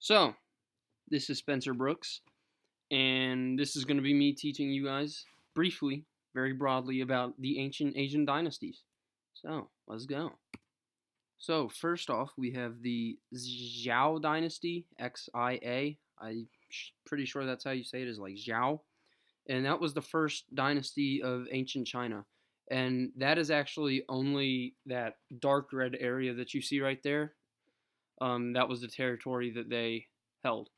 So, this is Spencer Brooks, and this is going to be me teaching you guys briefly, very broadly, about the ancient Asian dynasties. So, let's go. So, first off, we have the Zhao dynasty, XIA. I'm pretty sure that's how you say it, is like Zhao. And that was the first dynasty of ancient China. And that is actually only that dark red area that you see right there. That was the territory that they held.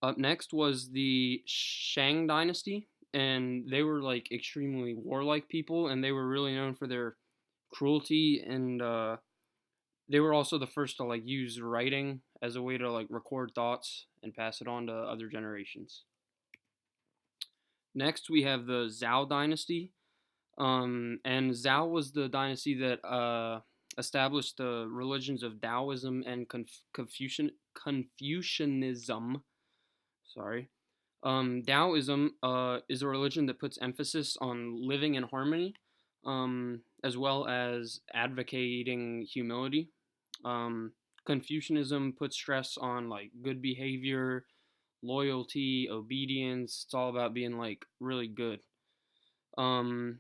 Up next was the Shang dynasty, and they were like extremely warlike people, and they were really known for their cruelty, and they were also the first to like use writing as a way to like record thoughts and pass it on to other generations. Next, we have the Zhao dynasty, and Zhao was the dynasty that established the religions of Taoism and Confucianism. Sorry. Taoism is a religion that puts emphasis on living in harmony, as well as advocating humility. Um, Confucianism puts stress on like good behavior, loyalty, obedience. It's all about being like really good. Um,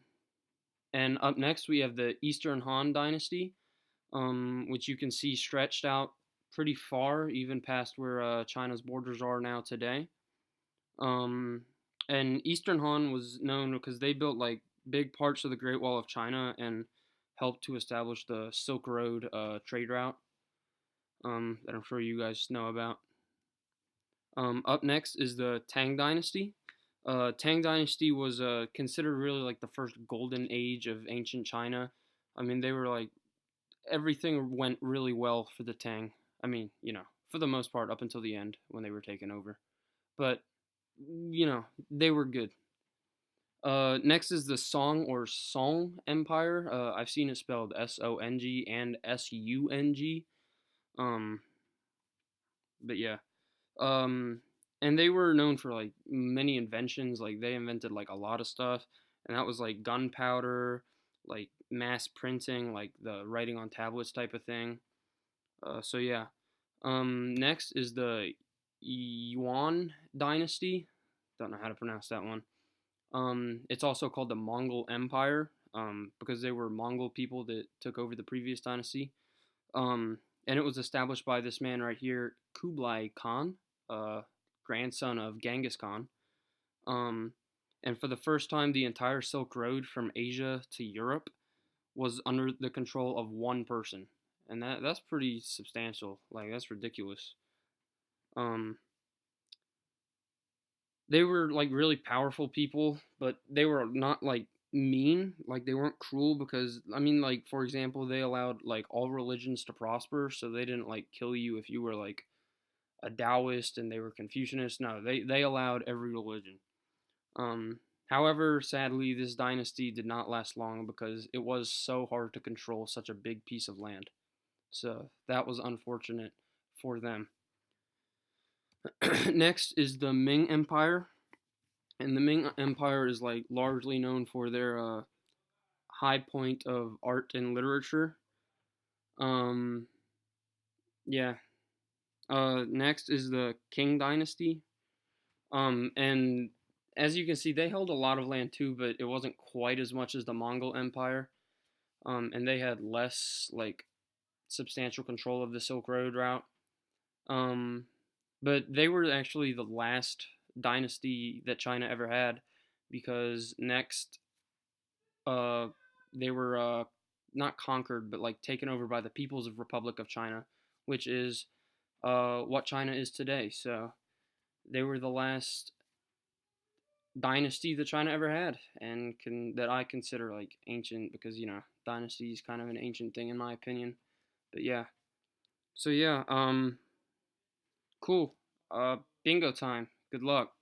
and up next we have the Eastern Han Dynasty, which you can see stretched out pretty far, even past where China's borders are now today. Um, and Eastern Han was known because they built like big parts of the Great Wall of China and helped to establish the Silk Road trade route that I'm sure you guys know about. Up next is the Tang Dynasty. Tang Dynasty was considered really like the first golden age of ancient China. I mean, they were like everything went really well for the Tang. I mean, for the most part, up until the end when they were taken over. But they were good. Next is the Song or Song Empire. I've seen it spelled Song and Sung. Um, but yeah. Um, and they were known for like many inventions. Like they invented like a lot of stuff, and that was like gunpowder, like mass printing, like the writing on tablets type of thing. So yeah. Next is the Yuan dynasty. Don't know how to pronounce that one. It's also called the Mongol Empire because they were Mongol people that took over the previous dynasty. And it was established by this man right here, Kublai Khan, uh, grandson of Genghis Khan. Um, and for the first time, the entire Silk Road from Asia to Europe was under the control of one person, and that's pretty substantial. Like that's ridiculous. Um, they were like really powerful people, but they were not like mean. Like they weren't cruel because I mean, like for example, they allowed like all religions to prosper, so they didn't like kill you if you were like a Taoist and they were Confucianist. No, they allowed every religion. However, sadly, this dynasty did not last long because it was so hard to control such a big piece of land. So that was unfortunate for them. Next is the Ming Empire, and the Ming Empire is like largely known for their high point of art and literature. Um, yeah. Next is the Qing Dynasty. And as you can see, they held a lot of land too, but it wasn't quite as much as the Mongol Empire. And they had less like substantial control of the Silk Road route. Um, but they were actually the last dynasty that China ever had, because next, uh, they were not conquered, but like taken over by the People's Republic of China, which is what China is today. So they were the last dynasty that China ever had, and that I consider like ancient, because dynasty is kind of an ancient thing in my opinion. But yeah, so yeah, cool. Bingo time. Good luck.